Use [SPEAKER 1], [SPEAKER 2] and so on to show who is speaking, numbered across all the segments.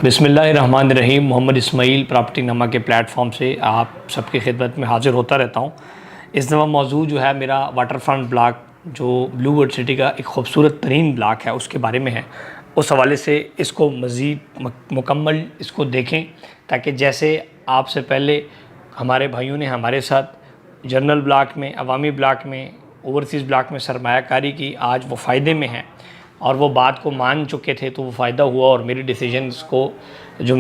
[SPEAKER 1] बिस्मिल्लाहिर्रहमानिर्रहीम। मोहम्मद इस्माइल प्रॉपर्टी नमा के प्लेटफॉर्म से आप सबकी खिदमत में हाज़िर होता रहता हूँ। इस दफ़ा मौजूद जो है मेरा वाटर फ्रंट ब्लॉक जो ब्लू वर्ल्ड सिटी का एक ख़ूबसूरत तरीन ब्लॉक है उसके बारे में है। उस हवाले से इसको मज़ीद मुकम्मल इसको देखें ताकि जैसे आपसे पहले हमारे भाइयों ने हमारे साथ जनरल ब्लॉक में, अवामी ब्लॉक में, ओवरसीज़ ब्लॉक में सरमायाकारी की, आज वो फ़ायदे में हैं और वो बात को मान चुके थे तो वो फ़ायदा हुआ और मेरी डिसीजंस को जो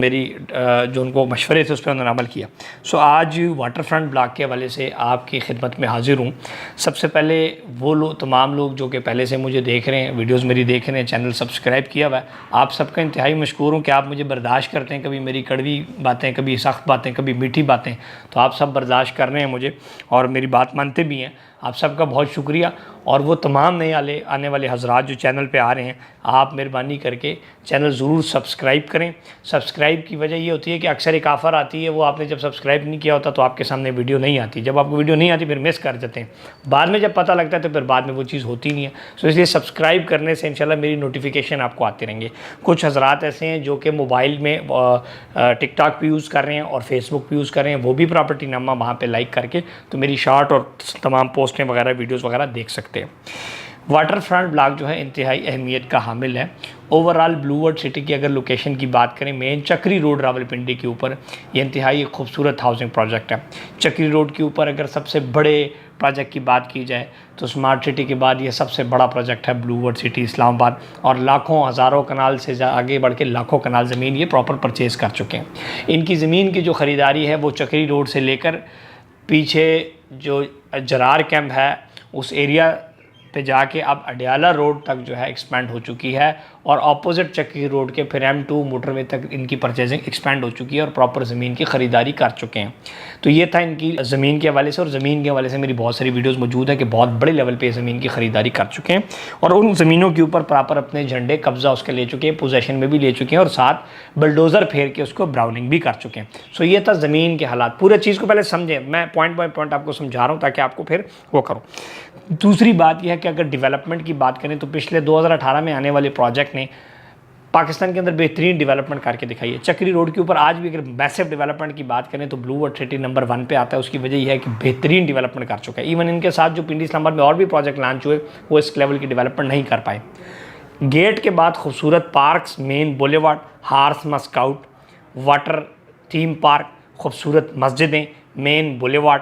[SPEAKER 1] उनको मशवरे थे उस पर उन्होंने अमल किया। सो आज वाटर फ्रंट ब्लॉक के हवाले से आपकी खिदमत में हाज़िर हूँ। सबसे पहले वो तमाम लोग जो कि पहले से मुझे देख रहे हैं, वीडियोज़ मेरी देख रहे हैं, चैनल सब्सक्राइब किया हुआ है, आप सबका इंतहाई मशकूर हूँ कि आप मुझे बर्दाश्त करते हैं। कभी मेरी कड़वी बातें, कभी सख्त बातें, कभी मीठी बातें, तो आप सब बर्दाश्त कर रहे हैं मुझे और मेरी बात मानते भी हैं। आप सबका बहुत शुक्रिया। और वो तमाम नए आने वाले हज़रात जो चैनल पे आ रहे हैं, आप मेहरबानी करके चैनल ज़रूर सब्सक्राइब करें। सब्सक्राइब की वजह ये होती है कि अक्सर एक ऑफ़र आती है, वो आपने जब सब्सक्राइब नहीं किया होता तो आपके सामने वीडियो नहीं आती। जब आपको वीडियो नहीं आती फिर मिस कर जाते हैं, बाद में जब पता लगता है तो फिर बाद में वो चीज़ होती नहीं है। सो इसलिए सब्सक्राइब करने से इंशाल्लाह मेरी नोटिफिकेशन आपको आते रहेंगे। कुछ हज़रात ऐसे हैं जो कि मोबाइल में टिकटॉक पे यूज़ कर रहे हैं और फेसबुक पे यूज़ कर रहे हैं, वो भी प्रॉपर्टी नमा वहाँ पर लाइक करके तो मेरी शॉर्ट और तमाम पोस्टें वगैरह, वीडियोज़ वगैरह देख सकते हैं। वाटर फ्रंट ब्लॉक जो है इंतहाई अहमियत का हामिल है। ओवरऑल ब्लू वर्ल्ड सिटी की अगर लोकेशन की बात करें, मेन चक्री रोड रावलपिंडी के ऊपर ये इंतहाई खूबसूरत हाउसिंग प्रोजेक्ट है। चक्री रोड के ऊपर अगर सबसे बड़े प्रोजेक्ट की बात की जाए तो स्मार्ट सिटी के बाद ये सबसे बड़ा प्रोजेक्ट है ब्लू वर्ल्ड सिटी इस्लामाबाद। और लाखों हज़ारों कनाल से आगे बढ़ के लाखों कनाल ज़मीन ये प्रॉपर परचेज़ कर चुके हैं। इनकी ज़मीन की जो ख़रीदारी है वो चक्री रोड से लेकर पीछे जो जरार कैंप है उस एरिया पे जाके अब अडियाला रोड तक जो है एक्सपेंड हो चुकी है और अपोजिट चक्की रोड के फिर M2 मोटरवे तक इनकी परचेजिंग एक्सपेंड हो चुकी है और प्रॉपर ज़मीन की ख़रीदारी कर चुके हैं। तो ये था इनकी ज़मीन के हवाले से। और ज़मीन के हवाले से मेरी बहुत सारी वीडियोस मौजूद है कि बहुत बड़े लेवल पे ज़मीन की ख़रीदारी कर चुके हैं और उन ज़मीनों के ऊपर प्रॉपर अपने झंडे कब्ज़ा उसके ले चुके हैं, पोजेशन में भी ले चुके हैं और साथ बल्डोज़र फेर के उसको ब्राउनिंग भी कर चुके हैं। सो ये था ज़मीन के हालात। पूरे चीज़ को पहले समझें, मैं पॉइंट बाय पॉइंट आपको समझा रहा हूँ ताकि आपको फिर वो करो। दूसरी बात यह है कि अगर डेवलपमेंट की बात करें तो पिछले 2018 में आने वाले प्रोजेक्ट ने पाकिस्तान के अंदर बेहतरीन डेवलपमेंट करके दिखाई है। चक्री रोड के ऊपर आज भी अगर मैसिव डेवलपमेंट की बात करें तो ब्लू वर्ल्ड सिटी नंबर 1 पे आता है। उसकी वजह यह है कि बेहतरीन डेवलपमेंट कर चुका है। इवन इनके साथ जो पिंडी इस्लामाबाद में और भी प्रोजेक्ट लॉन्च हुए वो इस लेवल की डेवलपमेंट नहीं कर पाए। गेट के बाद खूबसूरत पार्क्स, मेन बुलेवार्ड, हार्स मस्काउट, वाटर थीम पार्क, खूबसूरत मस्जिदें, मेन बुलेवार्ड,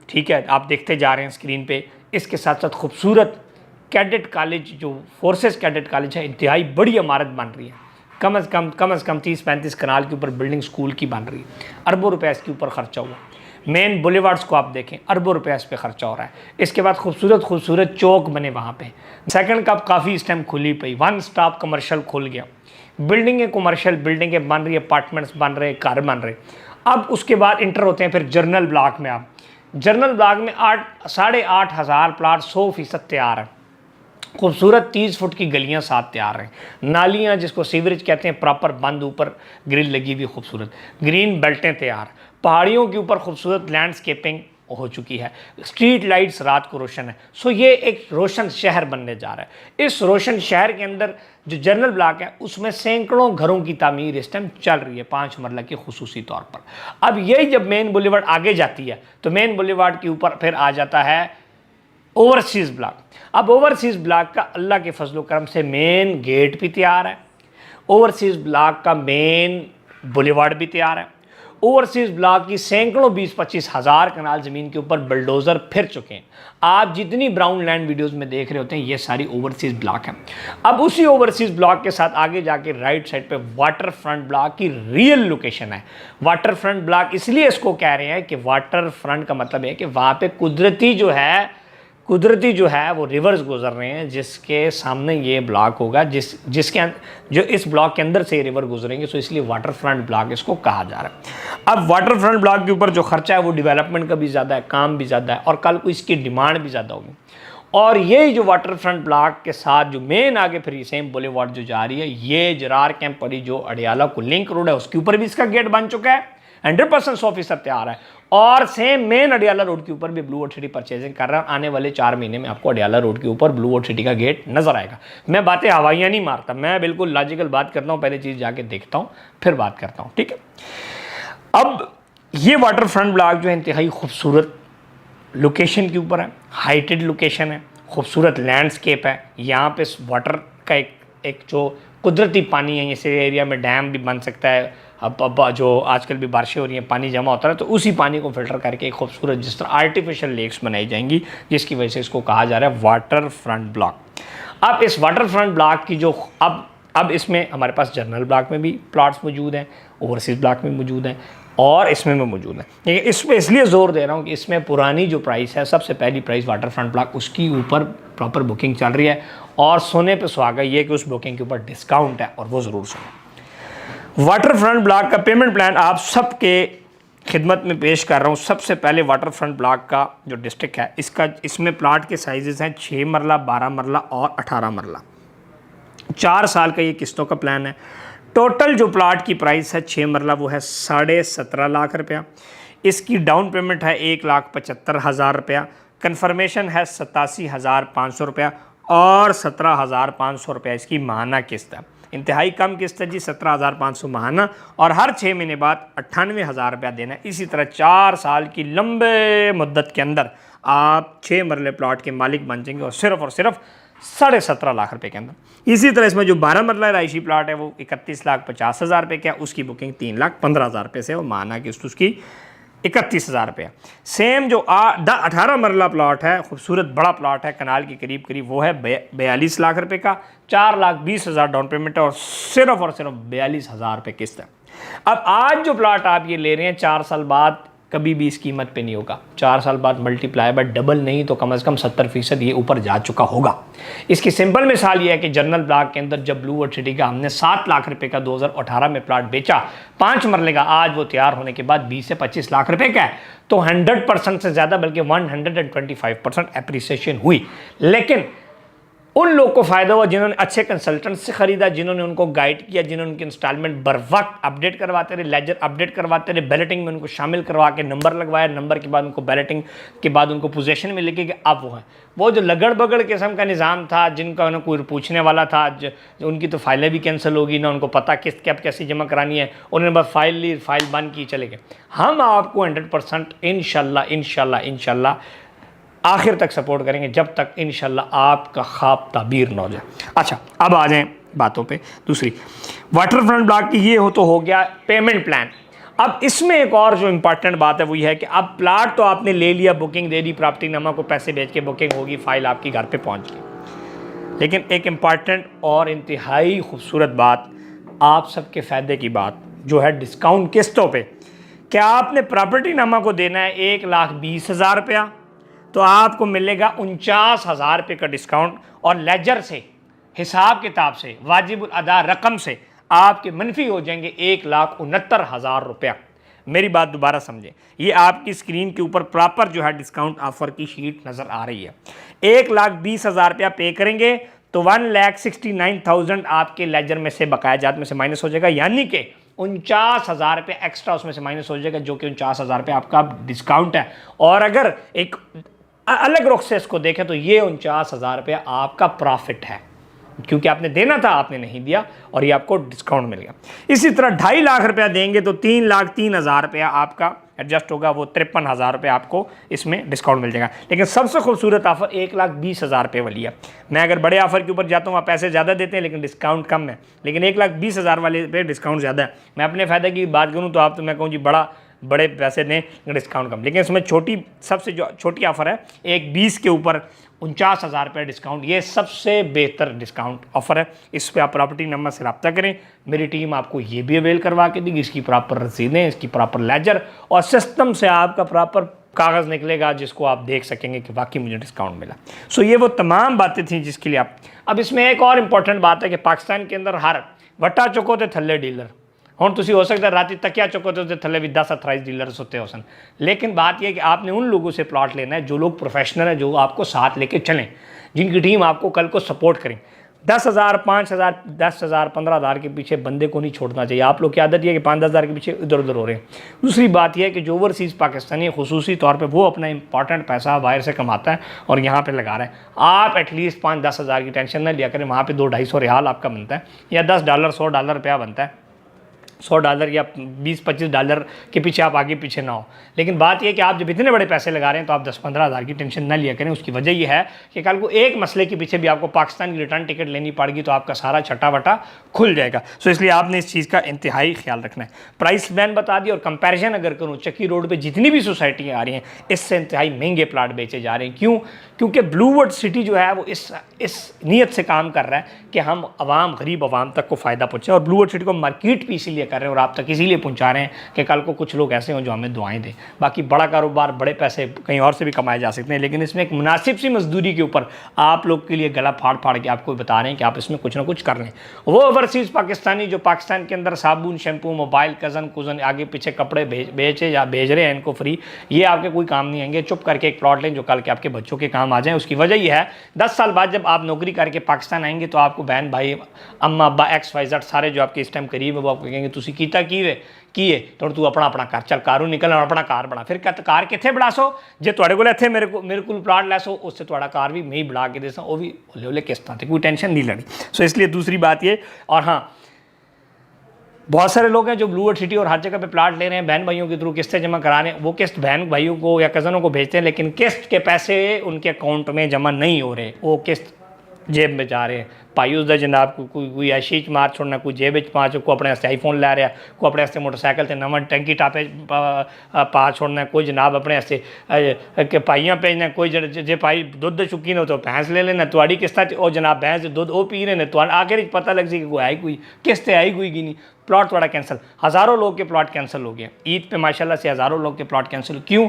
[SPEAKER 1] ठीक है, आप देखते जा रहे हैं स्क्रीन पे। इसके साथ साथ खूबसूरत कैडेट कॉलेज जो फोर्सेस कैडेट कॉलेज है, इंतहाई बड़ी इमारत बन रही है। कम अज़ कम 30-35 कनाल के ऊपर बिल्डिंग स्कूल की बन रही है। अरबों रुपए इसके ऊपर ख़र्चा हुआ। मेन बुलेवार्ड्स को आप देखें, अरबों रुपए इस पर ख़र्चा हो रहा है। इसके बाद खूबसूरत चौक बने वहाँ पे। सेकंड कप काफ़ी इस टाइम खुली पई, वन स्टॉप कमर्शियल खुल गया। बिल्डिंगें कमर्शियल बिल्डिंगें बन रही है, अपार्टमेंट्स बन रहे, घर बन रहे। अब उसके बाद इंटर होते हैं फिर जर्नल ब्लॉक में। आप जर्नल ब्लॉक में 8,500 प्लाट 100% तैयार है। खूबसूरत 30 फुट की गलियां साथ तैयार हैं। नालियां जिसको सीवरेज कहते हैं प्रॉपर बंद, ऊपर ग्रिल लगी हुई, खूबसूरत ग्रीन बेल्टें तैयार। पहाड़ियों के ऊपर खूबसूरत लैंडस्केपिंग हो चुकी है। स्ट्रीट लाइट्स रात को रोशन है। सो ये एक रोशन शहर बनने जा रहा है। इस रोशन शहर के अंदर जो जनरल ब्लॉक है उसमें सैकड़ों घरों की तामीर इस टाइम चल रही है, 5 मरला की खुसूसी तौर पर। अब यही जब मेन बुलेवार्ड आगे जाती है तो मेन बुलेवार्ड के ऊपर फिर आ जाता है ओवरसीज़ ब्लॉक। अब ओवरसीज़ ब्लॉक का अल्लाह के फजलो करम से मेन गेट भी तैयार है। ओवरसीज़ ब्लॉक का मेन बुलेवार्ड भी तैयार है। ओवरसीज़ ब्लॉक की सैकड़ों 20-25 हज़ार कनाल ज़मीन के ऊपर बुलडोज़र फिर चुके हैं। आप जितनी ब्राउन लैंड वीडियोस में देख रहे होते हैं ये सारी ओवरसीज़ ब्लॉक हैं। अब उसी ओवरसीज़ ब्लॉक के साथ आगे जाके राइट साइड पे वाटर फ्रंट ब्लॉक की रियल लोकेशन है। वाटर फ्रंट ब्लॉक इसलिए इसको कह रहे हैं कि वाटर फ्रंट का मतलब है कि वहाँ पे कुदरती जो है वो रिवर्स गुजर रहे हैं, जिसके सामने ये ब्लॉक होगा, जो इस ब्लॉक के अंदर से रिवर गुजरेंगे। सो इसलिए वाटर फ्रंट ब्लॉक इसको कहा जा रहा है। अब वाटर फ्रंट ब्लॉक के ऊपर जो खर्चा है वो डेवलपमेंट का भी ज़्यादा है, काम भी ज़्यादा है और कल को इसकी डिमांड भी ज़्यादा होगी। और यही जो वाटर फ्रंट ब्लॉक के साथ जो मेन आगे फिर सेम बुलेवार्ड जो जा रही है, ये जरार कैंप पड़ी जो अडियाला को लिंक रोड है उसके ऊपर भी इसका गेट बन चुका है। 100% 100% तैयार है। और सेम मेन अडियाला रोड के ऊपर भी ब्लू वर्ल्ड सिटी परचेजिंग कर रहा है। आने वाले 4 महीने में आपको अडियाला रोड के ऊपर ब्लू वर्ल्ड सिटी का गेट नजर आएगा। मैं बातें हवाइयाँ नहीं मारता, मैं बिल्कुल लॉजिकल बात करता हूँ, पहले चीज़ जाके देखता हूँ फिर बात करता हूँ, ठीक है। अब ये वाटर फ्रंट ब्लॉक जो है इंतहाई खूबसूरत लोकेशन के ऊपर है, हाइटेड लोकेशन है, खूबसूरत लैंडस्केप है। यहाँ पे वाटर का एक जो कुदरती पानी है, इस एरिया में डैम भी बन सकता है। अब जो आजकल भी बारिशें हो रही हैं, पानी जमा होता है, तो उसी पानी को फिल्टर करके एक खूबसूरत जिस तरह आर्टिफिशियल लेक्स बनाई जाएंगी, जिसकी वजह से इसको कहा जा रहा है वाटर फ्रंट ब्लॉक। अब इस वाटर फ्रंट ब्लॉक की जो अब इसमें हमारे पास जनरल ब्लॉक में भी प्लॉट्स मौजूद हैं, ओवरसीज ब्लॉक में मौजूद हैं और इसमें भी मौजूद है। लेकिन इस पर इसलिए ज़ोर दे रहा हूँ कि इसमें पुरानी जो प्राइस है, सबसे पहली प्राइस वाटर फ्रंट ब्लॉक, उसकी ऊपर प्रॉपर बुकिंग चल रही है और सोने पे सुहागा ये कि उस बुकिंग के ऊपर डिस्काउंट है और वो ज़रूर सुने। वाटर फ्रंट ब्लॉक का पेमेंट प्लान आप सबके खिदमत में पेश कर रहा हूँ। सबसे पहले वाटर फ्रंट ब्लॉक का जो डिस्ट्रिक्ट है, इसमें प्लाट के साइजेस हैं 6 मरला, 12 मरला और 18 मरला। 4 साल का ये किस्तों का प्लान है। टोटल जो प्लाट की प्राइस है 6 मरला वो है 17.5 लाख रुपया। इसकी डाउन पेमेंट है 1,75,000 रुपया। कन्फर्मेशन है 87,500 रुपया और 17,500 रुपया इसकी माहाना किस्त है। इंतहाई कम किस्त है जी, 17,500 माहाना और हर 6 महीने बाद 98,000 रुपया देना है। इसी तरह 4 साल की लंबे मुद्दत के अंदर आप 6 मरले प्लाट के मालिक बन जाएंगे और सिर्फ 17.5 लाख रुपए के अंदर। इसी तरह इसमें जो 12 मरला राइशी प्लाट है वो 31,50,000 रुपये का, उसकी बुकिंग 3,15,000 रुपये से और माहाना किस्त उसकी 31,000 रुपये। सेम जो 18 मरला प्लाट है, खूबसूरत बड़ा प्लाट है, कनाल के करीब वो है 42 लाख रुपये का, 4,20,000 डाउन पेमेंट है और सिर्फ 42,000 रुपये किस्त है। अब आज जो प्लाट आप ये ले रहे हैं 4 साल बाद कभी भी इस कीमत पे नहीं होगा। 4 साल बाद मल्टीप्लाई बाय डबल नहीं तो कम से कम 70% ये ऊपर जा चुका होगा। इसकी सिंपल मिसाल ये है कि जनरल ब्लॉक के अंदर जब ब्लू वर्ल्ड सिटी का हमने 7 लाख रुपए का 2018 में प्लाट बेचा 5 मरले का, आज वो तैयार होने के बाद 20 से 25 लाख रुपए का है, तो 100% से ज़्यादा बल्कि 125% एप्रिसिएशन हुई। लेकिन उन लोग को फ़ायदा हुआ जिन्होंने अच्छे कंसल्टेंट से ख़रीदा, जिन्होंने उनको गाइड किया, जिन्होंने उनके इंस्टॉलमेंट बर वक्त अपडेट करवाते रहे, लेजर अपडेट करवाते रहे, बैलेटिंग में उनको शामिल करवा के नंबर लगवाया, नंबर के बाद उनको बैलेटिंग के बाद उनको पोजीशन में लेके गए। अब वो है वो जो लगड़ बगड़ किस्म का निज़ाम था, जिनका उन्हें कोई पूछने वाला था, उनकी तो फाइलें भी कैंसिल होगी ना, उनको पता किस्त क्या कैसी जमा करानी है, उन्होंने बस फाइल ली, फाइल बंद की, चले गए। हम आपको 100% इंशाल्लाह आखिर तक सपोर्ट करेंगे, जब तक इंशाल्लाह आपका ख्वाब ताबीर ना हो जाए। अच्छा, अब आ जाएं बातों पे। दूसरी वाटर फ्रंट ब्लॉक की ये हो गया पेमेंट प्लान। अब इसमें एक और जो इम्पॉर्टेंट बात है वो ये है कि अब प्लाट तो आपने ले लिया, बुकिंग दे दी, प्रॉपर्टी नामा को पैसे भेज के बुकिंग होगी, फाइल आपकी घर पे पहुंच गई। लेकिन एक इम्पॉर्टेंट और इंतहाई खूबसूरत बात, आप सबके फ़ायदे की बात जो है डिस्काउंट किस्तों पे, क्या आपने प्रॉपर्टी नामा को देना है 1,20,000 रुपया तो आपको मिलेगा 49,000 रुपये का डिस्काउंट और लेजर से, हिसाब किताब से, वाजिबुल अदा रकम से आपके मनफी हो जाएंगे 1,69,000 रुपया। मेरी बात दोबारा समझें, ये आपकी स्क्रीन के ऊपर प्रॉपर जो है डिस्काउंट ऑफर की शीट नज़र आ रही है। 1,20,000 रुपया पे करेंगे तो 1,69,000 आपके लेजर में से, बकाया जात में से माइनस हो जाएगा, यानी कि 49,000 रुपये एक्स्ट्रा उसमें से माइनस हो जाएगा, जो कि 49,000 रुपये आपका डिस्काउंट है। और अगर एक अलग रुख से इसको देखें तो ये 49,000 रुपये आपका प्रॉफिट है, क्योंकि आपने देना था, आपने नहीं दिया और ये आपको डिस्काउंट मिल गया। इसी तरह 2.5 लाख रुपया देंगे तो 3,03,000 रुपया आपका एडजस्ट होगा, वो 53,000 रुपये आपको इसमें डिस्काउंट मिल जाएगा। लेकिन सबसे खूबसूरत ऑफर 1,20,000 रुपये वाली है। मैं अगर बड़े ऑफर के ऊपर जाता हूँ, आप पैसे ज़्यादा देते हैं लेकिन डिस्काउंट कम है, लेकिन 1,20,000 वाले पे डिस्काउंट ज़्यादा है। मैं अपने फ़ायदे की बात करूँ तो आप तो मैं कहूँ जी बड़े पैसे दें, डिस्काउंट कम। लेकिन इसमें सबसे जो छोटी ऑफ़र है 1,20 के ऊपर 49,000 रुपये डिस्काउंट, ये सबसे बेहतर डिस्काउंट ऑफर है। इस पर आप प्रॉपर्टी नंबर से रब्ता करें, मेरी टीम आपको ये भी अवेल करवा के देगी, इसकी प्रॉपर रसीदें, इसकी प्रॉपर लेजर और सिस्टम से आपका प्रॉपर कागज़ निकलेगा जिसको आप देख सकेंगे कि वाकई मुझे डिस्काउंट मिला। सो ये वो तमाम बातें थी जिसके लिए आप। अब इसमें एक और इम्पॉर्टेंट बात है कि पाकिस्तान के अंदर हर वटा चुको तो थल्ले डीलर हम तुम हो सकता है रात तकिया चुको तो थले भी 10-28 डीलर्स होते हो सन। लेकिन बात यह कि आपने उन लोगों से प्लॉट लेना है जो लोग प्रोफेशनल हैं, जो आपको साथ लेके चलें, जिनकी टीम आपको कल को सपोर्ट करें। 10,000, 5,000, 10,000, 15,000 के पीछे बंदे को नहीं छोड़ना चाहिए। आप लोग की आदत ये है कि 5-10,000 के पीछे इधर उधर हो रहे हैं। दूसरी बात यह है कि जो ओवरसीज़ पाकिस्तानी खुसूसी तौर पे वो अपना इंपॉर्टेंट पैसा बाहर से कमाता है और यहाँ पे लगा रहा है। आप एटलीस्ट 5-10 हज़ार की टेंशन ना लिया करें। वहाँ पे 200-250 रियाल आपका बनता है या $10, $100 रुपया बनता है। $100 या $20-25 के पीछे आप आगे पीछे ना हो। लेकिन बात यह कि आप जब इतने बड़े पैसे लगा रहे हैं तो आप 10-15 हज़ार की टेंशन ना लिया करें। उसकी वजह यह है कि कल को एक मसले के पीछे भी आपको पाकिस्तान की रिटर्न टिकट लेनी पड़ेगी तो आपका सारा छटा वटा खुल जाएगा। सो इसलिए आपने इस चीज़ का इंतहाई ख्याल रखना है। प्राइस बैन बता दिया और कंपेरिजन अगर करूँ, चक्की रोड पर जितनी भी सोसाइटियाँ आ रही हैं इससे इंतहाई महंगे प्लाट बेचे जा रहे हैं। क्यों? क्योंकि ब्लूवर्ड सिटी जो है वो इस नीयत से काम कर रहा है कि हम आवाम, गरीब आवाम तक को फ़ायदा पहुँचे। और ब्लूवर्ड सिटी को मार्केट भी इसीलिए कर रहे हैं और आप तक इसीलिए पहुँचा रहे हैं कि कल को कुछ लोग ऐसे हों जो हमें दुआएं दें। बाकी बड़ा कारोबार, बड़े पैसे कहीं और से भी कमाए जा सकते हैं, लेकिन इसमें एक मुनासिब सी मजदूरी के ऊपर आप लोग के लिए गला फाड़ फाड़ के आपको बता रहे हैं कि आप इसमें कुछ ना कुछ कर लें। वो ओवरसीज़ पाकिस्तानी जो पाकिस्तान के अंदर साबुन, शैम्पू, मोबाइल, कज़न कुज़न, आगे पीछे कपड़े बेचे या भेज रहे हैं इनको फ्री, ये आपके कोई काम नहीं आएंगे। चुप करके एक प्लॉट लें जो कल के आपके बच्चों के काम आ जाए। उसकी वजह यह है 10 साल बाद जब आप नौकरी करके पाकिस्तान आएंगे तो आपको बहन भाई, अम्मा अब्बा, XYZ सारे जो आपके इस टाइम करीब है वो आपको कहेंगे तुसी कीता किए तो तू अपना कर चल कारू निकल और अपना कार बना। फिर कार कितने बड़ा सो जे तुहाडे कोल इत्थे मेरे को प्लाट लै सो उससे तुहाडा कार भी मैं ही बना के देसा, वो भी हौले हौले किस्तां ते, कोई टेंशन नहीं लेनी। सो इसलिए दूसरी बात ये। और हाँ, बहुत सारे लोग हैं जो ब्लूवर्ड सिटी और हर जगह पे प्लाट ले रहे हैं, बहन भाइयों के थ्रू किस्तें जमा करा रहे हैं। वो किस्त बहन भाइयों को या कज़नों को भेजते हैं, लेकिन किस्त के पैसे उनके अकाउंट में जमा नहीं हो रहे, वो किस्त जेब में जा रहे हैं। भाई उसका जनाब कोई ऐशी मार छोड़ना, कोई जेब पा को अपने वास्ते आईफोन लै रहा, कोई अपने वास्ते मोटरसाइकिल से नवा टंकी टापे पा छोड़ना, कोई जनाब अपने वास्ते पाइयां भेजना, कोई जे भाई दुध चुकी ने तो भैंस ले लेना, तुहाड़ी किस्तां च जनाब भैंस दुध वो पी रहे हैं, तो आखिर पता लग सी कि कोई आई कोई किस्त आई कोई की नहीं, प्लॉट थोड़ा कैंसिल। हज़ारों लोग के प्लॉट कैंसिल हो गए ईद पे माशाल्लाह से, हज़ारों लोग के प्लॉट कैंसिल। क्यों?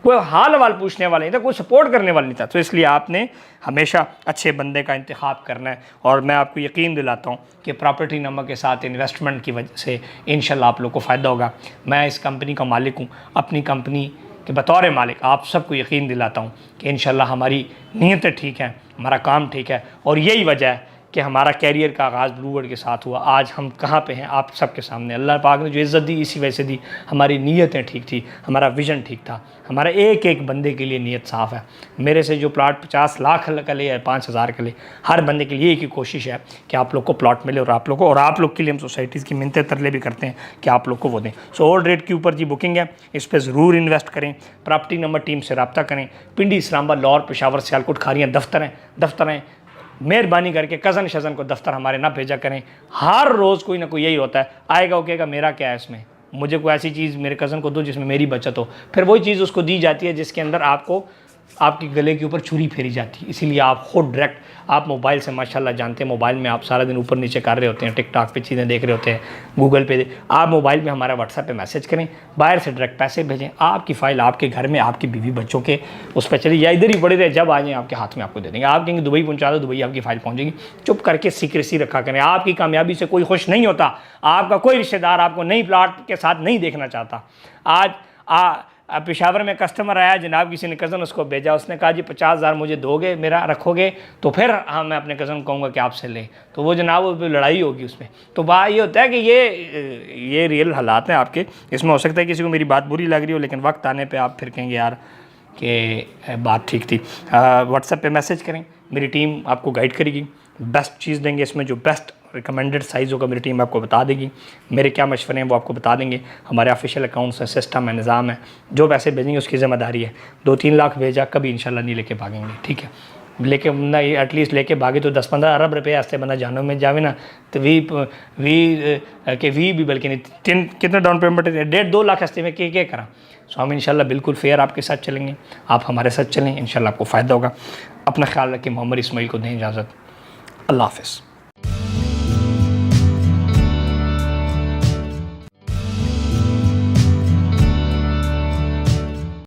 [SPEAKER 1] कोई हाल वाल पूछने वाला नहीं था, कोई सपोर्ट करने वाला नहीं था। तो इसलिए आपने हमेशा अच्छे बंदे का इंतखाब करना है। और मैं आपको यकीन दिलाता हूँ कि प्रॉपर्टी नंबर के साथ इन्वेस्टमेंट की वजह से इंशाल्लाह आप लोग को फ़ायदा होगा। मैं इस कंपनी का मालिक हूँ, अपनी कंपनी के बतौर मालिक आप सबको यकीन दिलाता हूँ कि इंशाल्लाह हमारी नीयतें ठीक हैं, हमारा काम ठीक है। और यही वजह है कि हमारा कैरियर का आगाज़ ब्लूवर्ड के साथ हुआ। आज हम कहाँ पे हैं आप सबके सामने। अल्लाह पाक ने जो इज़्ज़त दी इसी वजह से दी। हमारी नीयतें ठीक थी, हमारा विज़न ठीक था, हमारा एक एक बंदे के लिए नीयत साफ़ है। मेरे से जो प्लॉट 50 लाख का ले या 5,000 का ले, हर बंदे के लिए एक ही कोशिश है कि आप लोग को प्लॉट मिले और आप लोग के लिए हम सोसाइटीज़ की मिन्नतें तरले भी करते हैं कि आप लोग को वो दें। सो ओल्ड रेट के ऊपर जी बुकिंग है, इस पर ज़रूर इन्वेस्ट करें। प्रॉपर्टी नंबर टीम से रब्ता करें। पिंडी, इस्लामाबाद, लाहौर, पेशावर, सियालकोट, खारियाँ दफ्तर हैं। मेहरबानी करके कज़न शज़न को दफ्तर हमारे ना भेजा करें। हर रोज़ कोई ना कोई यही होता है, आएगा वो कहेगा मेरा क्या है इसमें, मुझे कोई ऐसी चीज़ मेरे कज़न को दो जिसमें मेरी बचत हो। फिर वही चीज़ उसको दी जाती है जिसके अंदर आपको आपके गले के ऊपर छुरी फेरी जाती है। इसीलिए आप खुद डायरेक्ट आप मोबाइल से माशाल्लाह जानते हैं, मोबाइल में आप सारा दिन ऊपर नीचे कर रहे होते हैं, टिकटॉक पे चीज़ें देख रहे होते हैं, गूगल पे आप मोबाइल में हमारा व्हाट्सएप पे मैसेज करें, बाहर से डायरेक्ट पैसे भेजें। आपकी फ़ाइल आपके घर में आपकी बीवी बच्चों के उस पर चली या इधर ही पड़े रहे, जब आ जाएँ आपके हाथ में आपको दे देंगे। आप कहेंगे दुबई पहुँचा दो, दुबई आपकी फ़ाइल पहुँचेगी। चुप करके सीक्रेसी रखा करें। आपकी कामयाबी से कोई खुश नहीं होता, आपका कोई रिश्तेदार आपको नई प्लाट के साथ नहीं देखना चाहता। आज पेशावर में कस्टमर आया, जनाब किसी ने कज़न उसको भेजा, उसने कहा जी 50,000 मुझे दोगे, मेरा रखोगे तो फिर हाँ मैं अपने कज़न को कहूँगा कि आपसे लें, तो वो जनाब वो लड़ाई होगी उसमें। तो बात ये होता है कि ये रियल हालात हैं आपके। इसमें हो सकता है किसी को मेरी बात बुरी लग रही हो, लेकिन वक्त आने पर आप फिर कहेंगे यार कि बात ठीक थी। व्हाट्सएप पे मैसेज करें, मेरी टीम आपको गाइड करेगी, बेस्ट चीज़ देंगे। इसमें जो बेस्ट रिकमेंडेड साइज़ होगा मेरी टीम आपको बता देगी, मेरे क्या मशवरे हैं वो आपको बता देंगे। हमारे ऑफिशियल अकाउंट्स है, सिस्टम है, निज़ाम है, जो पैसे भेजेंगे उसकी ज़िम्मेदारी है। 2-3 लाख भेजा कभी इंशाल्लाह नहीं लेके भागेंगे, ठीक है। लेके बंदा एटलीस्ट लेके भागे तो 10-15 अरब रुपये ऐसे बंदा जानों में जावे ना, तो वी भी बल्कि नहीं, कितना डाउन पेमेंट है, 1.5-2 लाख हस्ते में क्या करा। सो हम इंशाल्लाह बिल्कुल फेयर आपके साथ चलेंगे, आप हमारे साथ चलें, इंशाल्लाह आपको फ़ायदा होगा। अपना ख्याल रखें। मोहम्मद इस्माइल को दें इजाज़त। अल्लाह हाफ़िज़।